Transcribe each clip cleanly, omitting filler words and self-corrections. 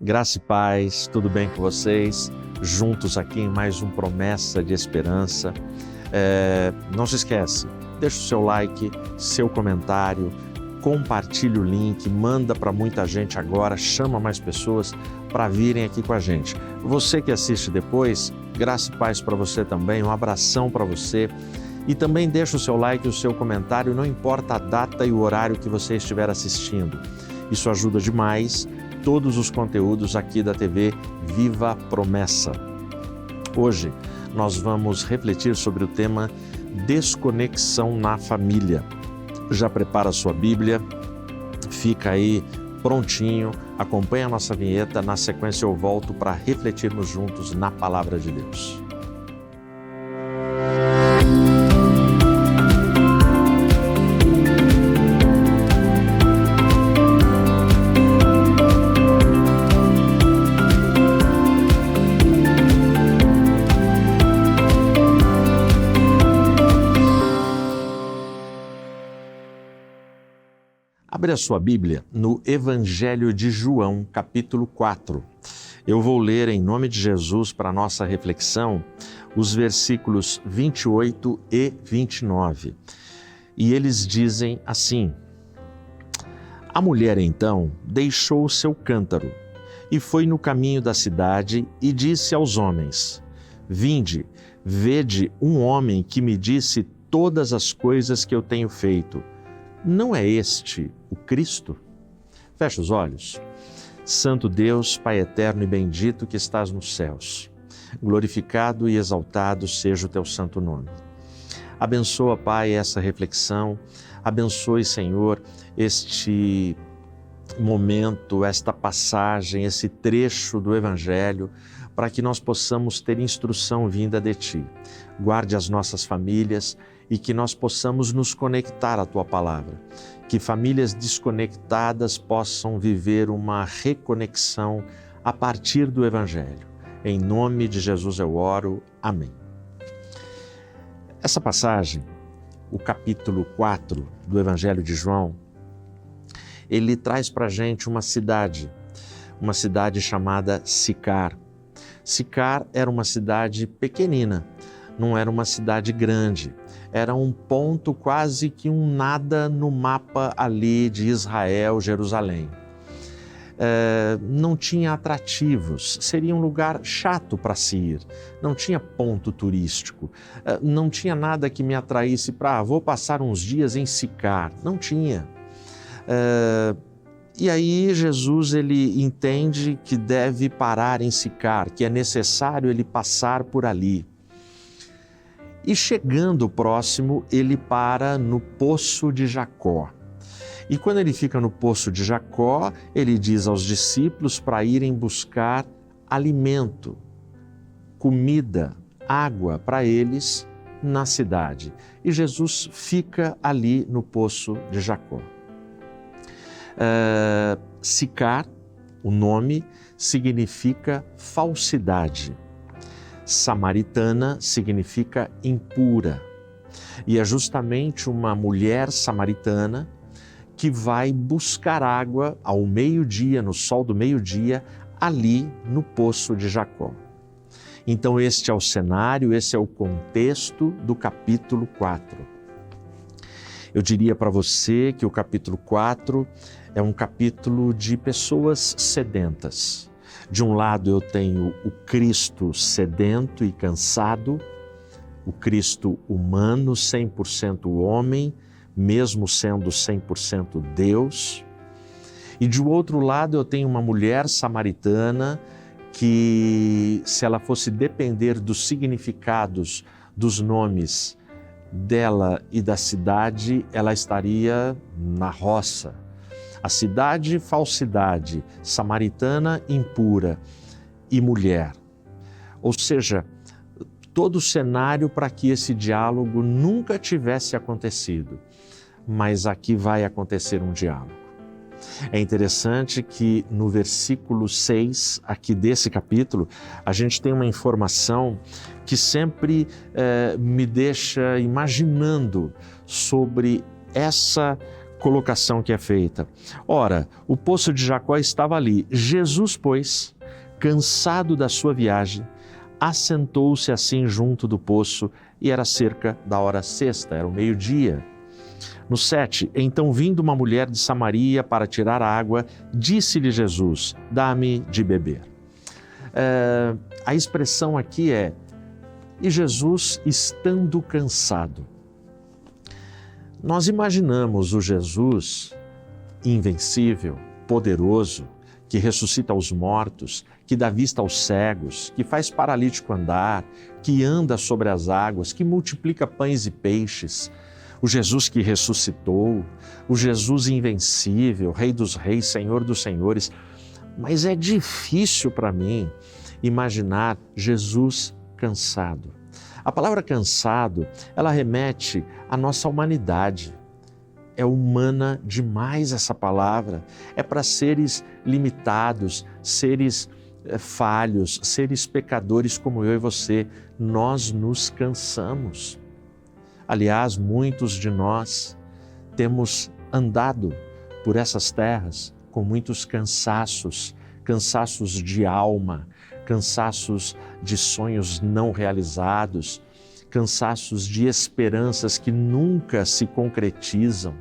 Graça e paz, tudo bem com vocês? Juntos aqui em mais um Promessa de Esperança. Não se esquece, deixa o seu like, seu comentário, compartilha o link, manda para muita gente agora, chama mais pessoas para virem aqui com a gente. Você que assiste depois, graça e paz para você também, um abração para você. E também deixa o seu like e o seu comentário, não importa a data e o horário que você estiver assistindo. Isso ajuda demais todos os conteúdos aqui da TV Viva Promessa. Hoje nós vamos refletir sobre o tema desconexão na família. Já prepara a sua Bíblia, fica aí prontinho, acompanha a nossa vinheta, na sequência eu volto para refletirmos juntos na Palavra de Deus. Abre a sua Bíblia no Evangelho de João, capítulo 4. Eu vou ler em nome de Jesus para a nossa reflexão os versículos 28 e 29. E eles dizem assim: A mulher então deixou o seu cântaro e foi no caminho da cidade e disse aos homens: Vinde, vede um homem que me disse todas as coisas que eu tenho feito. Não é este o Cristo? Fecha os olhos. Santo Deus, Pai eterno e bendito que estás nos céus, glorificado e exaltado seja o teu santo nome. Abençoa, Pai, essa reflexão, abençoe, Senhor, este momento, esta passagem, esse trecho do Evangelho, para que nós possamos ter instrução vinda de Ti. Guarde as nossas famílias e que nós possamos nos conectar à Tua Palavra. Que famílias desconectadas possam viver uma reconexão a partir do Evangelho. Em nome de Jesus eu oro. Amém. Essa passagem, o capítulo 4 do Evangelho de João, ele traz para a gente uma cidade chamada Sicar. Sicar era uma cidade pequenina, não era uma cidade grande. Era um ponto, quase que um nada no mapa ali de Israel, Jerusalém. Não tinha atrativos, seria um lugar chato para se ir, não tinha ponto turístico, não tinha nada que me atraísse para, vou passar uns dias em Sicar, não tinha. E aí Jesus ele entende que deve parar em Sicar, que é necessário ele passar por ali. E chegando próximo, ele para no Poço de Jacó. E quando ele fica no Poço de Jacó, ele diz aos discípulos para irem buscar alimento, comida, água para eles na cidade. E Jesus fica ali no Poço de Jacó. Sicar, o nome, significa falsidade. Samaritana significa impura. E é justamente uma mulher samaritana que vai buscar água ao meio-dia, no sol do meio-dia, ali no Poço de Jacó. Então este é o cenário, esse é o contexto do capítulo 4. Eu diria para você que o capítulo 4 é um capítulo de pessoas sedentas. De um lado eu tenho o Cristo sedento e cansado, o Cristo humano, 100% homem, mesmo sendo 100% Deus. E de outro lado eu tenho uma mulher samaritana que, se ela fosse depender dos significados dos nomes dela e da cidade, ela estaria na roça. A cidade, falsidade, samaritana, impura e mulher. Ou seja, todo o cenário para que esse diálogo nunca tivesse acontecido. Mas aqui vai acontecer um diálogo. É interessante que no versículo 6, aqui desse capítulo, a gente tem uma informação que sempre me deixa imaginando sobre essa colocação que é feita. Ora, o poço de Jacó estava ali. Jesus, pois, cansado da sua viagem, assentou-se assim junto do poço e era cerca da hora sexta, era o meio-dia. No 7, então vindo uma mulher de Samaria para tirar água, disse-lhe Jesus, dá-me de beber. A expressão aqui é, e Jesus estando cansado. Nós imaginamos o Jesus invencível, poderoso, que ressuscita os mortos, que dá vista aos cegos, que faz paralítico andar, que anda sobre as águas, que multiplica pães e peixes, o Jesus que ressuscitou, o Jesus invencível, Rei dos reis, Senhor dos senhores. Mas é difícil para mim imaginar Jesus cansado. A palavra cansado, ela remete à nossa humanidade. É humana demais essa palavra. É para seres limitados, seres falhos, seres pecadores como eu e você. Nós nos cansamos. Aliás, muitos de nós temos andado por essas terras com muitos cansaços, cansaços de alma, cansaços de sonhos não realizados, cansaços de esperanças que nunca se concretizam.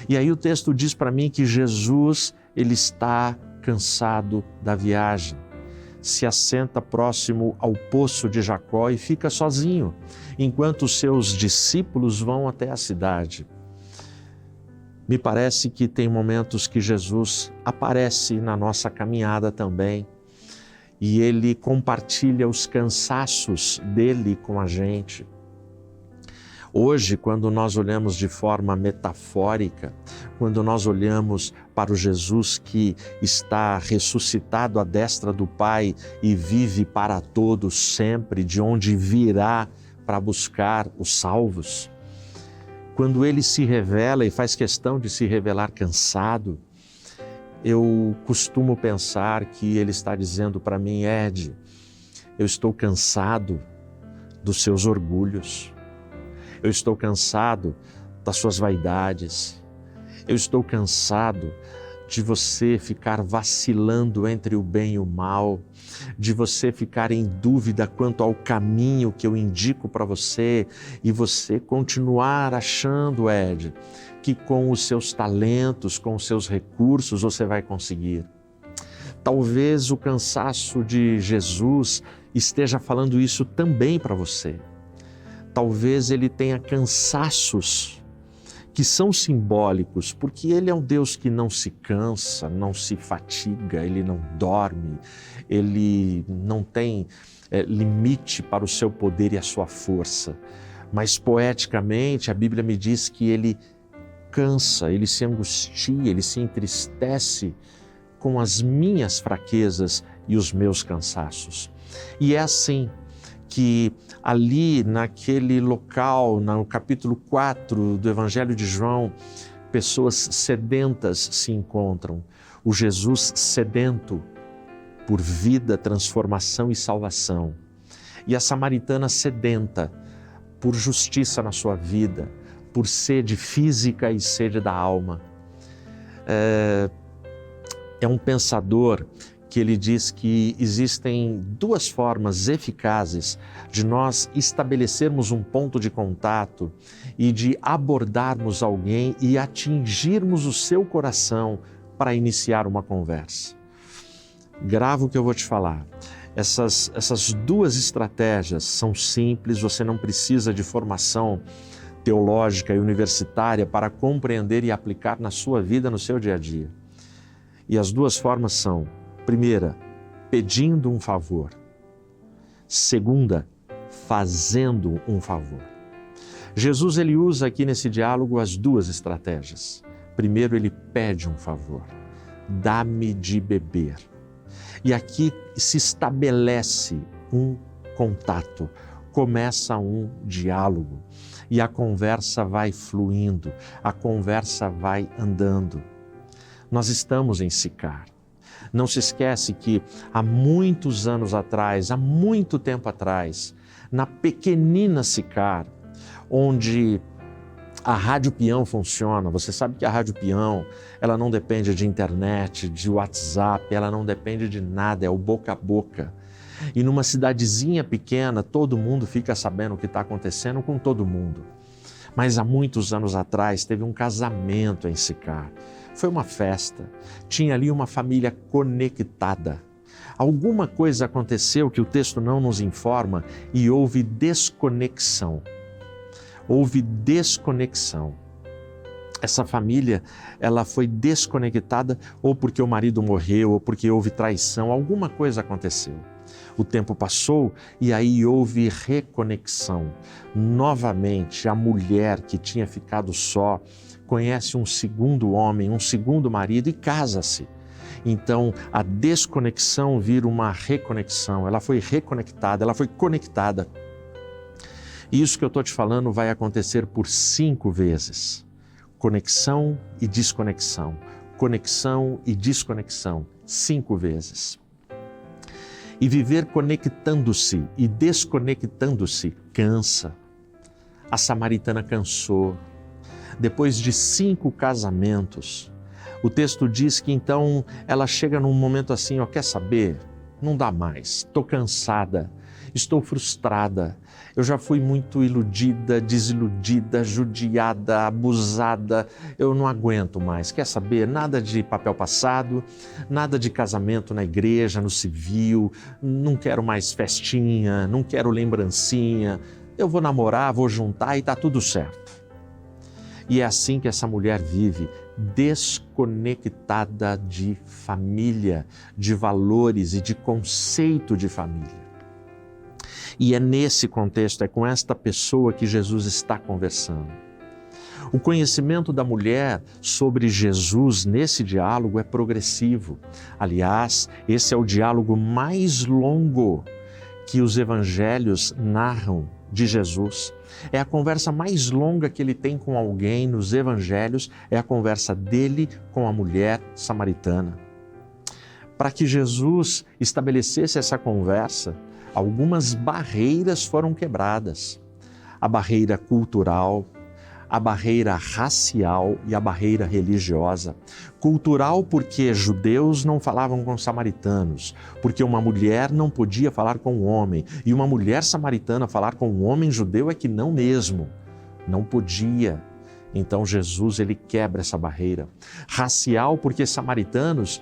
E aí o texto diz para mim que Jesus, ele está cansado da viagem, se assenta próximo ao poço de Jacó e fica sozinho, enquanto os seus discípulos vão até a cidade. Me parece que tem momentos que Jesus aparece na nossa caminhada também, e ele compartilha os cansaços dele com a gente. Hoje, quando nós olhamos de forma metafórica, quando nós olhamos para o Jesus que está ressuscitado à destra do Pai e vive para todos sempre, de onde virá para buscar os salvos, quando ele se revela e faz questão de se revelar cansado, eu costumo pensar que ele está dizendo para mim, Ed, eu estou cansado dos seus orgulhos, eu estou cansado das suas vaidades, eu estou cansado de você ficar vacilando entre o bem e o mal, de você ficar em dúvida quanto ao caminho que eu indico para você e você continuar achando, Ed, que com os seus talentos, com os seus recursos você vai conseguir. Talvez o cansaço de Jesus esteja falando isso também para você. Talvez ele tenha cansaços que são simbólicos, porque ele é um Deus que não se cansa, não se fatiga, ele não dorme, ele não tem limite para o seu poder e a sua força. Mas poeticamente a Bíblia me diz que ele cansa, ele se angustia, ele se entristece com as minhas fraquezas e os meus cansaços. E é assim que ali naquele local, no capítulo 4 do Evangelho de João, pessoas sedentas se encontram. O Jesus sedento por vida, transformação e salvação. E a samaritana sedenta por justiça na sua vida, por sede física e sede da alma. É um pensador que ele diz que existem duas formas eficazes de nós estabelecermos um ponto de contato e de abordarmos alguém e atingirmos o seu coração para iniciar uma conversa. Grava o que eu vou te falar. Essas duas estratégias são simples, você não precisa de formação teológica e universitária para compreender e aplicar na sua vida, no seu dia a dia. E as duas formas são: primeira, pedindo um favor. Segunda, fazendo um favor. Jesus, ele usa aqui nesse diálogo as duas estratégias. Primeiro, ele pede um favor. Dá-me de beber. E aqui se estabelece um contato, começa um diálogo. E a conversa vai fluindo, a conversa vai andando. Nós estamos em Sicar. Não se esquece que há muitos anos atrás, há muito tempo atrás, na pequenina Sicar, onde A rádio peão funciona, você sabe que a rádio peão, ela não depende de internet, de WhatsApp, ela não depende de nada, é o boca a boca. E numa cidadezinha pequena, todo mundo fica sabendo o que está acontecendo com todo mundo. Mas há muitos anos atrás teve um casamento em Sicar. Foi uma festa, tinha ali uma família conectada. Alguma coisa aconteceu que o texto não nos informa e houve desconexão. Houve desconexão. Essa família, ela foi desconectada ou porque o marido morreu, ou porque houve traição, alguma coisa aconteceu. O tempo passou e aí houve reconexão. Novamente, a mulher que tinha ficado só conhece um segundo homem, um segundo marido e casa-se. Então, a desconexão vira uma reconexão. Ela foi reconectada, ela foi conectada. Isso que eu estou te falando vai acontecer por 5 vezes. Conexão e desconexão. Conexão e desconexão. 5 vezes. E viver conectando-se e desconectando-se cansa. A samaritana cansou. Depois de 5 casamentos, o texto diz que então ela chega num momento assim, ó, quer saber? Não dá mais, estou cansada, estou frustrada, eu já fui muito iludida, desiludida, judiada, abusada, eu não aguento mais. Quer saber? Nada de papel passado, nada de casamento na igreja, no civil, não quero mais festinha, não quero lembrancinha, eu vou namorar, vou juntar e está tudo certo. E é assim que essa mulher vive, desconectada de família, de valores e de conceito de família. E é nesse contexto, é com esta pessoa que Jesus está conversando. O conhecimento da mulher sobre Jesus nesse diálogo é progressivo. Aliás, esse é o diálogo mais longo que os evangelhos narram de Jesus. É a conversa mais longa que ele tem com alguém nos evangelhos, é a conversa dele com a mulher samaritana. Para que Jesus estabelecesse essa conversa, algumas barreiras foram quebradas. A barreira cultural, a barreira racial e a barreira religiosa. Cultural porque judeus não falavam com samaritanos, porque uma mulher não podia falar com um homem, e uma mulher samaritana falar com um homem judeu é que não mesmo, não podia. Então Jesus ele quebra essa barreira. Racial porque samaritanos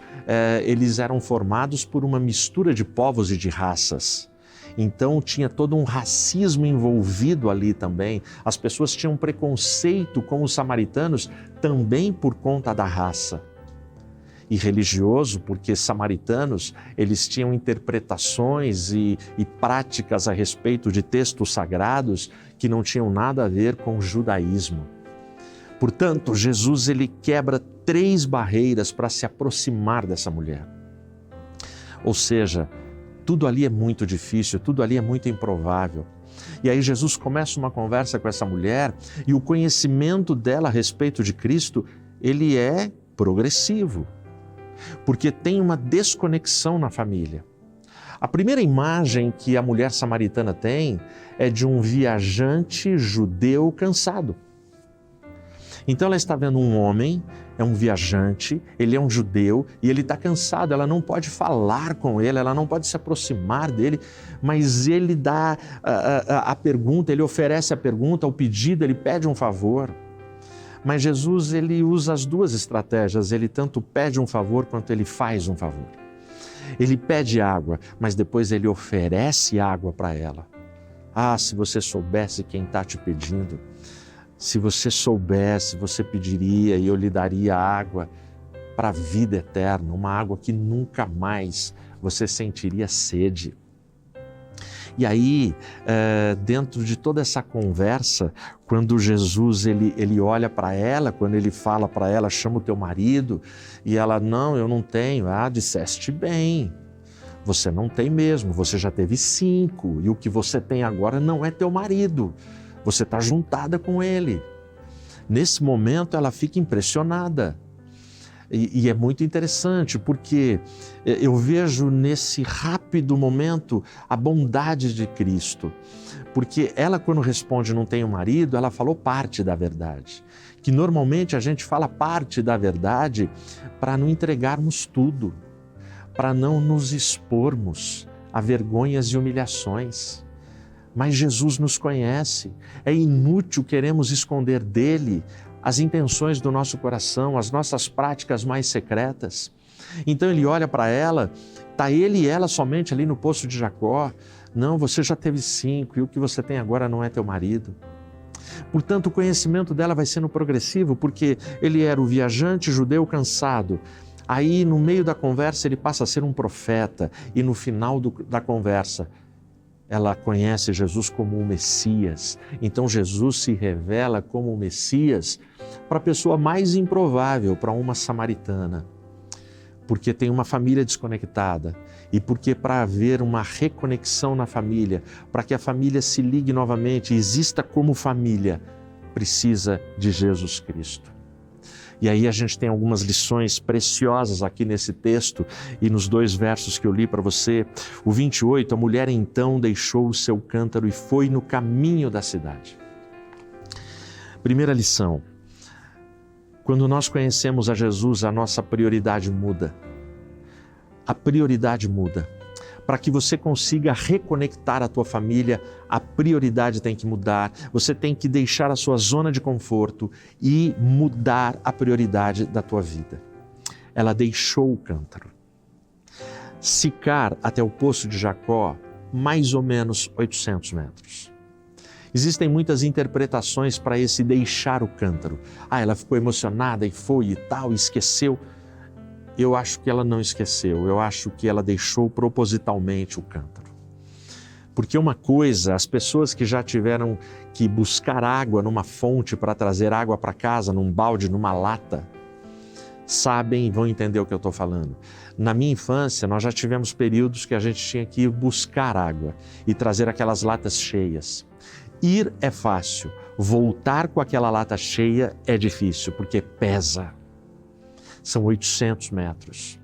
eles eram formados por uma mistura de povos e de raças. Então tinha todo um racismo envolvido ali também. As pessoas tinham preconceito com os samaritanos também por conta da raça. E religioso, porque samaritanos, eles tinham interpretações e práticas a respeito de textos sagrados que não tinham nada a ver com o judaísmo. Portanto, Jesus ele quebra 3 barreiras para se aproximar dessa mulher. Ou seja, tudo ali é muito difícil, tudo ali é muito improvável. E aí Jesus começa uma conversa com essa mulher e o conhecimento dela a respeito de Cristo, ele é progressivo, porque tem uma desconexão na família. A primeira imagem que a mulher samaritana tem é de um viajante judeu cansado. Então ela está vendo um homem, é um viajante, ele é um judeu e ele está cansado, ela não pode falar com ele, ela não pode se aproximar dele, mas ele dá a pergunta, ele oferece a pergunta, o pedido, ele pede um favor. Mas Jesus ele usa as 2 estratégias, ele tanto pede um favor quanto ele faz um favor. Ele pede água, mas depois ele oferece água para ela. Ah, se você soubesse quem está te pedindo, se você soubesse, você pediria e eu lhe daria água para a vida eterna, uma água que nunca mais você sentiria sede. E aí, dentro de toda essa conversa, quando Jesus ele olha para ela, quando ele fala para ela, chama o teu marido, e ela, não, eu não tenho. Ah, disseste bem, você não tem mesmo, você já teve 5, e o que você tem agora não é teu marido. Você está juntada com ele. Nesse momento ela fica impressionada. E é muito interessante, porque eu vejo nesse rápido momento a bondade de Cristo. Porque ela, quando responde não tenho marido, ela falou parte da verdade. Que normalmente a gente fala parte da verdade para não entregarmos tudo, para não nos expormos a vergonhas e humilhações. Mas Jesus nos conhece, é inútil queremos esconder dele as intenções do nosso coração, as nossas práticas mais secretas. Então ele olha para ela, está ele e ela somente ali no poço de Jacó. Não, você já teve 5 e o que você tem agora não é teu marido. Portanto, o conhecimento dela vai sendo progressivo, porque ele era o viajante judeu cansado. Aí, no meio da conversa, ele passa a ser um profeta e no final da conversa, ela conhece Jesus como o Messias. Então Jesus se revela como o Messias para a pessoa mais improvável, para uma samaritana. Porque tem uma família desconectada e porque para haver uma reconexão na família, para que a família se ligue novamente e exista como família, precisa de Jesus Cristo. E aí a gente tem algumas lições preciosas aqui nesse texto e nos 2 versos que eu li para você. O 28, a mulher então deixou o seu cântaro e foi no caminho da cidade. Primeira lição, quando nós conhecemos a Jesus, a nossa prioridade muda. A prioridade muda. Para que você consiga reconectar a tua família, a prioridade tem que mudar. Você tem que deixar a sua zona de conforto e mudar a prioridade da tua vida. Ela deixou o cântaro. Sicar até o poço de Jacó, mais ou menos 800 metros. Existem muitas interpretações para esse deixar o cântaro. Ela ficou emocionada e foi e tal, esqueceu. Eu acho que ela não esqueceu, eu acho que ela deixou propositalmente o cântaro. Porque uma coisa, as pessoas que já tiveram que buscar água numa fonte para trazer água para casa, num balde, numa lata, sabem e vão entender o que eu estou falando. Na minha infância, nós já tivemos períodos que a gente tinha que ir buscar água e trazer aquelas latas cheias. Ir é fácil, voltar com aquela lata cheia é difícil, porque pesa. São 800 metros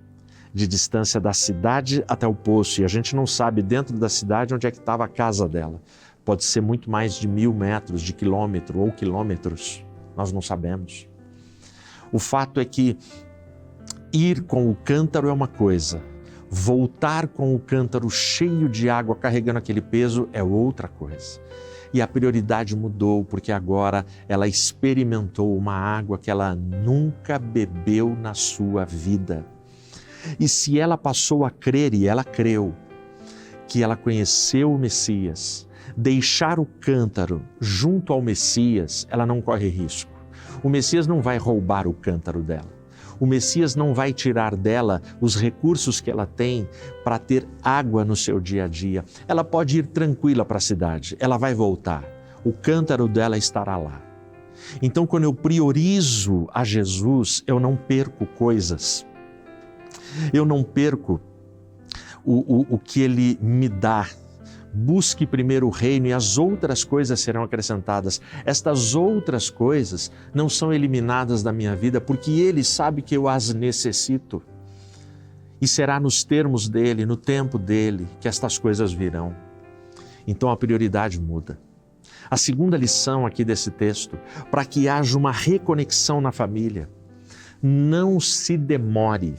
de distância da cidade até o poço e a gente não sabe dentro da cidade onde é que estava a casa dela. Pode ser muito mais de 1000 metros, de quilômetro ou quilômetros, nós não sabemos. O fato é que ir com o cântaro é uma coisa, voltar com o cântaro cheio de água, carregando aquele peso, é outra coisa. E a prioridade mudou, porque agora ela experimentou uma água que ela nunca bebeu na sua vida. E se ela passou a crer, e ela creu, que ela conheceu o Messias, deixar o cântaro junto ao Messias, ela não corre risco. O Messias não vai roubar o cântaro dela. O Messias não vai tirar dela os recursos que ela tem para ter água no seu dia a dia. Ela pode ir tranquila para a cidade, ela vai voltar. O cântaro dela estará lá. Então, quando eu priorizo a Jesus, eu não perco coisas. Eu não perco o que Ele me dá. Busque primeiro o reino e as outras coisas serão acrescentadas. Estas outras coisas não são eliminadas da minha vida porque Ele sabe que eu as necessito. E será nos termos dEle, no tempo dEle, que estas coisas virão. Então a prioridade muda. A segunda lição aqui desse texto, para que haja uma reconexão na família, não se demore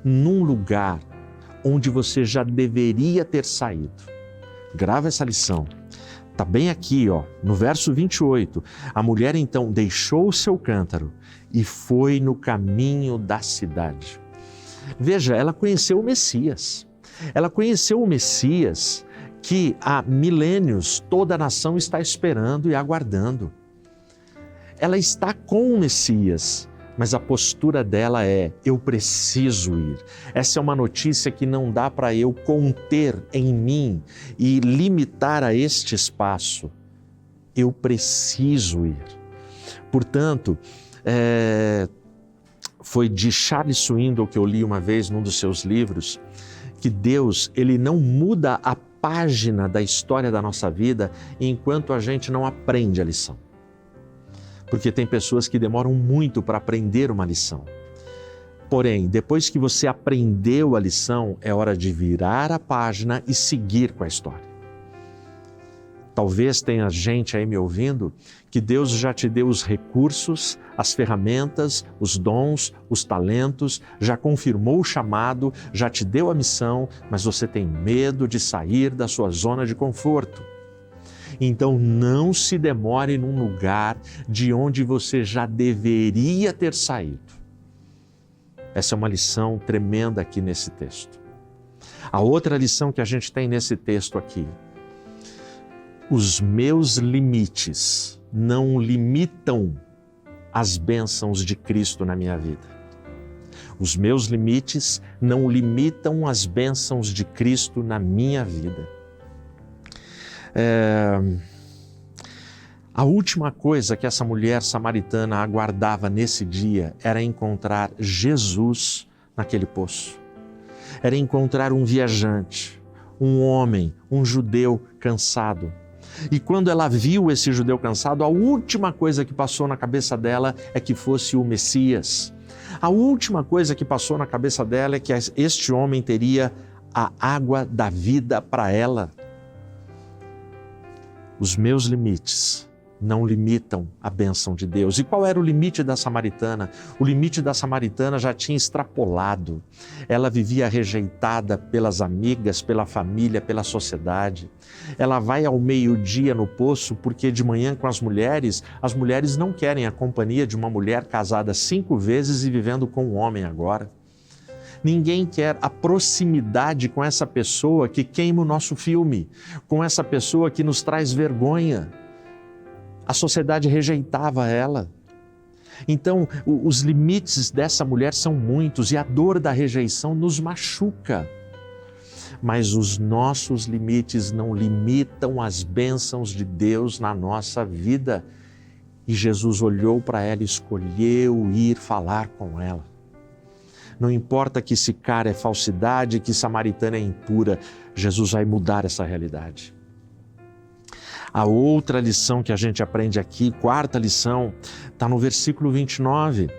num lugar onde você já deveria ter saído. Grava essa lição. Está bem aqui, no verso 28. A mulher então deixou o seu cântaro e foi no caminho da cidade. Veja, ela conheceu o Messias. Ela conheceu o Messias que há milênios toda a nação está esperando e aguardando. Ela está com o Messias, mas a postura dela é: eu preciso ir. Essa é uma notícia que não dá para eu conter em mim e limitar a este espaço. Eu preciso ir. Portanto, foi de Charles Swindoll que eu li uma vez num dos seus livros, que Deus, Ele não muda a página da história da nossa vida enquanto a gente não aprende a lição. Porque tem pessoas que demoram muito para aprender uma lição. Porém, depois que você aprendeu a lição, é hora de virar a página e seguir com a história. Talvez tenha gente aí me ouvindo que Deus já te deu os recursos, as ferramentas, os dons, os talentos, já confirmou o chamado, já te deu a missão, mas você tem medo de sair da sua zona de conforto. Então não se demore num lugar de onde você já deveria ter saído. Essa é uma lição tremenda aqui nesse texto. A outra lição que a gente tem nesse texto aqui: os meus limites não limitam as bênçãos de Cristo na minha vida. Os meus limites não limitam as bênçãos de Cristo na minha vida. A última coisa que essa mulher samaritana aguardava nesse dia era encontrar Jesus naquele poço. Era encontrar um viajante, um homem, um judeu cansado. E quando ela viu esse judeu cansado, a última coisa que passou na cabeça dela é que fosse o Messias. A última coisa que passou na cabeça dela é que este homem teria a água da vida para ela. Os meus limites não limitam a bênção de Deus. E qual era o limite da samaritana? O limite da samaritana já tinha extrapolado. Ela vivia rejeitada pelas amigas, pela família, pela sociedade. Ela vai ao meio-dia no poço porque de manhã com as mulheres não querem a companhia de uma mulher casada 5 vezes e vivendo com um homem agora. Ninguém quer a proximidade com essa pessoa que queima o nosso filme, com essa pessoa que nos traz vergonha. A sociedade rejeitava ela. Então, os limites dessa mulher são muitos e a dor da rejeição nos machuca. Mas os nossos limites não limitam as bênçãos de Deus na nossa vida. E Jesus olhou para ela e escolheu ir falar com ela. Não importa que esse cara é falsidade, que samaritana é impura, Jesus vai mudar essa realidade. A outra lição que a gente aprende aqui, quarta lição, está no versículo 29.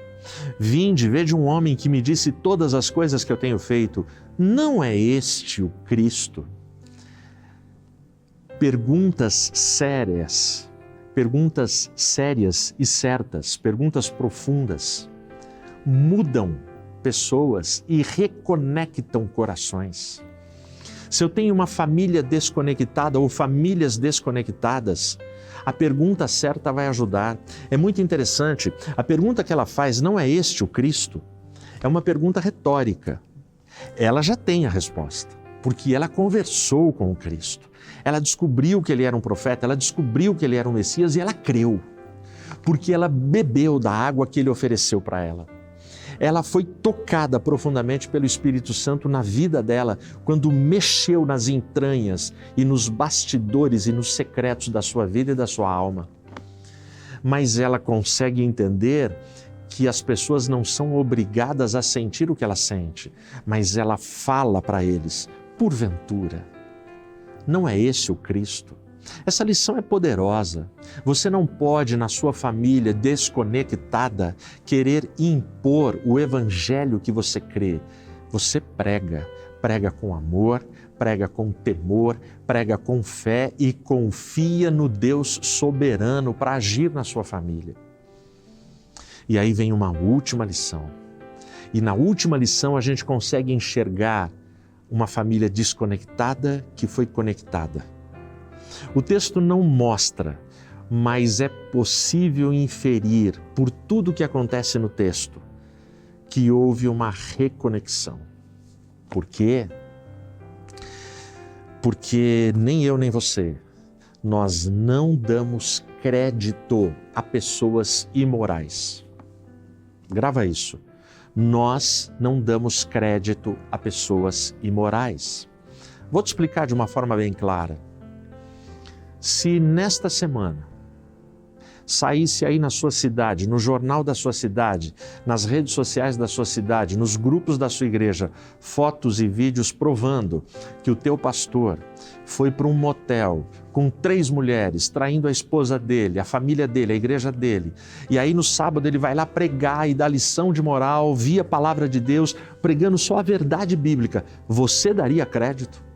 Vinde, vede um homem que me disse todas as coisas que eu tenho feito. Não é este o Cristo? Perguntas sérias e certas, perguntas profundas, mudam pessoas e reconectam corações. Se eu tenho uma família desconectada ou famílias desconectadas, a pergunta certa vai ajudar. É muito interessante, a pergunta que ela faz, não é este o Cristo? É uma pergunta retórica. Ela já tem a resposta, porque ela conversou com o Cristo. Ela descobriu que ele era um profeta, ela descobriu que ele era um Messias e ela creu, porque ela bebeu da água que ele ofereceu para ela. Ela foi tocada profundamente pelo Espírito Santo na vida dela, quando mexeu nas entranhas e nos bastidores e nos secretos da sua vida e da sua alma. Mas ela consegue entender que as pessoas não são obrigadas a sentir o que ela sente, mas ela fala para eles, porventura, não é esse o Cristo? Essa lição é poderosa. Você não pode, na sua família desconectada, querer impor o evangelho que você crê. Você prega com amor, prega com temor, prega com fé e confia no Deus soberano para agir na sua família. E aí vem uma última lição. E na última lição a gente consegue enxergar uma família desconectada que foi conectada. O texto não mostra, mas é possível inferir, por tudo que acontece no texto, que houve uma reconexão. Por quê? Porque nem eu nem você, nós não damos crédito a pessoas imorais. Grava isso. Nós não damos crédito a pessoas imorais. Vou te explicar de uma forma bem clara. Se nesta semana saísse aí na sua cidade, no jornal da sua cidade, nas redes sociais da sua cidade, nos grupos da sua igreja, fotos e vídeos provando que o teu pastor foi para um motel com 3 mulheres, traindo a esposa dele, a família dele, a igreja dele. E aí no sábado ele vai lá pregar e dar lição de moral via palavra de Deus, pregando só a verdade bíblica. Você daria crédito?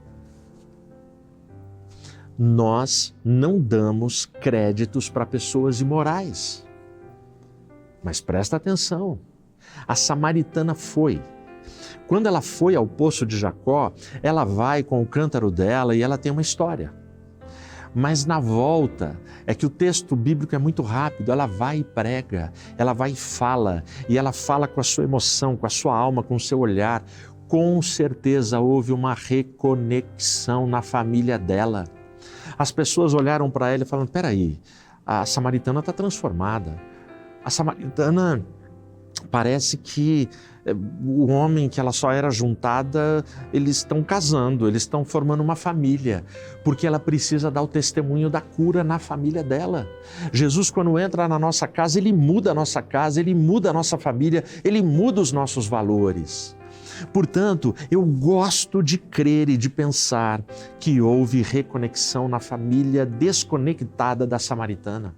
Nós não damos créditos para pessoas imorais. Mas presta atenção, a samaritana foi. Quando ela foi ao poço de Jacó, ela vai com o cântaro dela e ela tem uma história. Mas na volta, é que o texto bíblico é muito rápido, ela vai e prega, ela vai e ela fala com a sua emoção, com a sua alma, com o seu olhar. Com certeza houve uma reconexão na família dela. As pessoas olharam para ela e falaram, peraí, a samaritana está transformada. A samaritana parece que o homem que ela só era juntada, eles estão casando, eles estão formando uma família, porque ela precisa dar o testemunho da cura na família dela. Jesus, quando entra na nossa casa, Ele muda a nossa casa, Ele muda a nossa família, Ele muda os nossos valores. Portanto, eu gosto de crer e de pensar que houve reconexão na família desconectada da samaritana.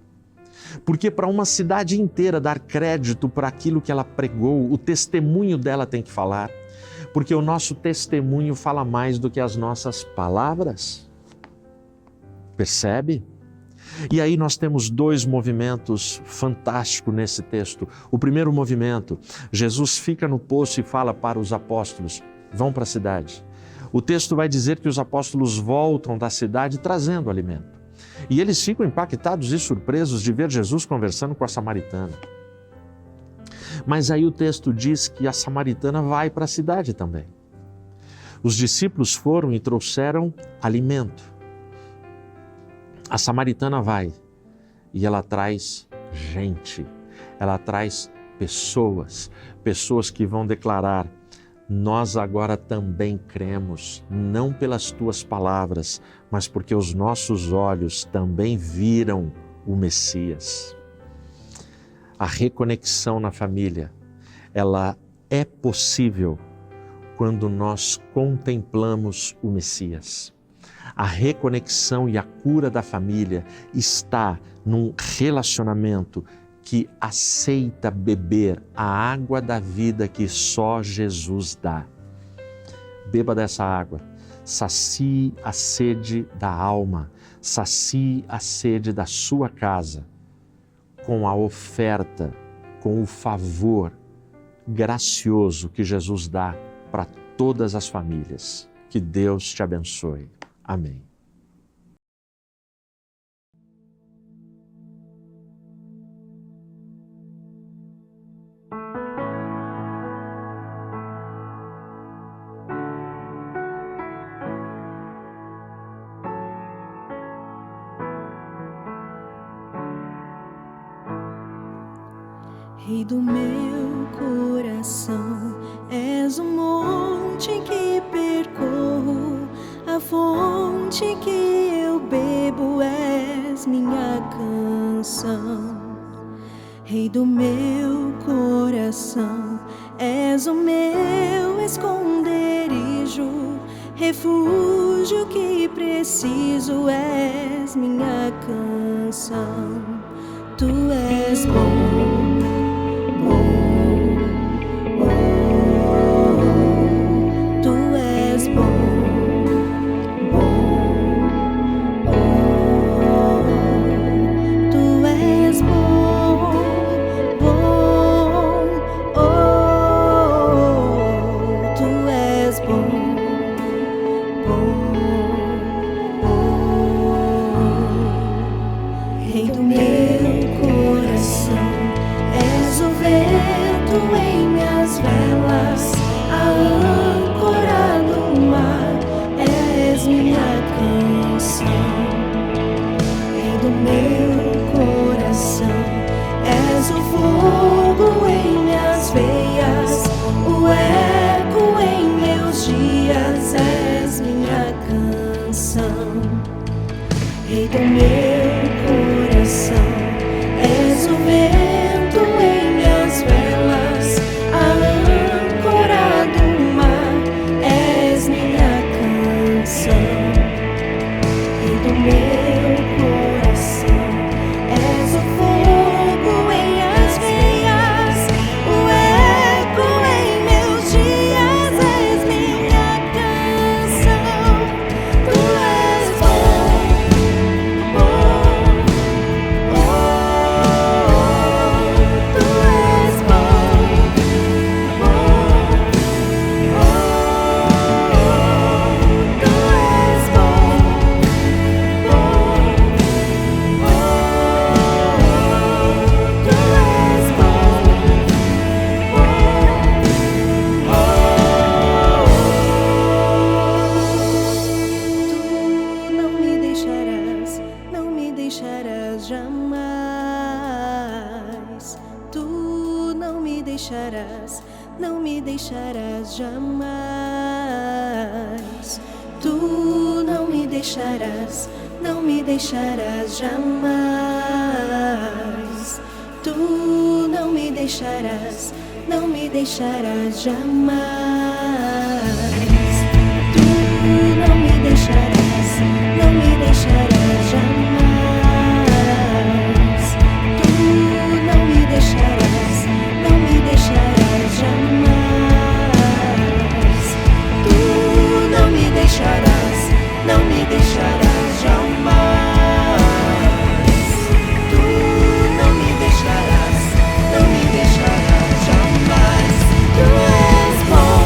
Porque para uma cidade inteira dar crédito para aquilo que ela pregou, o testemunho dela tem que falar. Porque o nosso testemunho fala mais do que as nossas palavras. Percebe? E aí nós temos 2 movimentos fantásticos nesse texto. O primeiro movimento, Jesus fica no poço e fala para os apóstolos, vão para a cidade. O texto vai dizer que os apóstolos voltam da cidade trazendo alimento. E eles ficam impactados e surpresos de ver Jesus conversando com a samaritana. Mas aí o texto diz que a samaritana vai para a cidade também. Os discípulos foram e trouxeram alimento. A samaritana vai e ela traz gente, ela traz pessoas que vão declarar, nós agora também cremos, não pelas tuas palavras, mas porque os nossos olhos também viram o Messias. A reconexão na família, ela é possível quando nós contemplamos o Messias. A reconexão e a cura da família está num relacionamento que aceita beber a água da vida que só Jesus dá. Beba dessa água, sacie a sede da alma, sacie a sede da sua casa, com a oferta, com o favor gracioso que Jesus dá para todas as famílias. Que Deus te abençoe. Amém. Rei do meu coração, és o monte que percorro, a fonte que eu bebo, és minha canção. Rei do meu coração, és o meu esconderijo, refúgio que preciso, és minha canção. Tu és bom. Rei do meu coração, deixarás jamais. Tu não me deixarás, não me deixarás jamais. Tu não me deixarás, não me deixarás jamais. Tu não me deixarás, não me deixarás jamais. Tu não me deixarás, não me deixarás jamais. Tu não me deixarás, não me deixarás jamais. Tu não me deixarás, não me deixarás jamais. Tu és bom,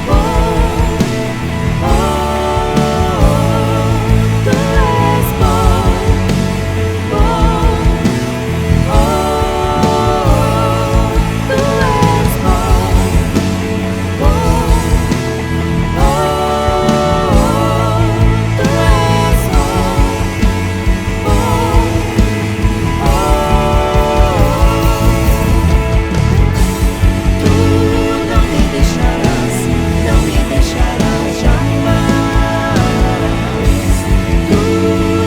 bom, oh, tu és bom, bom, oh, tu és bom, bom, oh, tu és Tu não me deixarás, não me deixarás jamais. Tu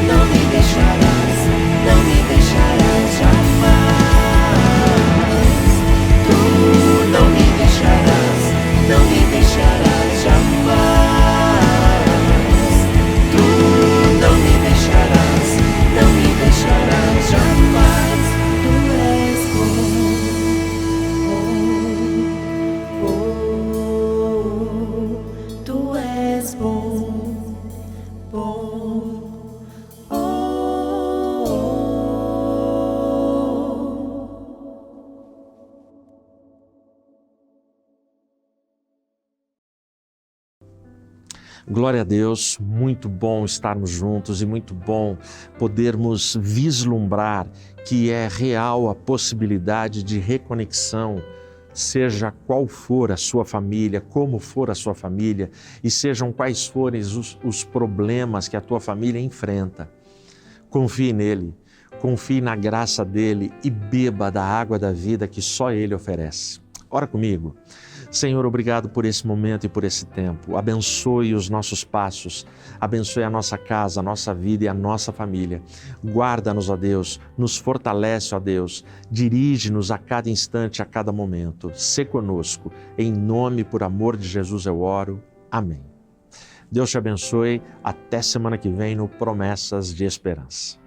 não me deixarás, não me deixarás jamais. Tu não me deixarás, não me deixarás jamais. Tu não me deixarás, não me deixarás jamais. Tu és bom, tu és bom, bom, oh. Glória a Deus, muito bom estarmos juntos e muito bom podermos vislumbrar que é real a possibilidade de reconexão, seja qual for a sua família, como for a sua família e sejam quais forem os problemas que a tua família enfrenta. Confie nele, confie na graça dele e beba da água da vida que só ele oferece. Ora comigo. Senhor, obrigado por esse momento e por esse tempo. Abençoe os nossos passos, abençoe a nossa casa, a nossa vida e a nossa família. Guarda-nos, ó Deus, nos fortalece, ó Deus, dirige-nos a cada instante, a cada momento. Sê conosco, em nome e por amor de Jesus eu oro. Amém. Deus te abençoe, até semana que vem no Promessas de Esperança.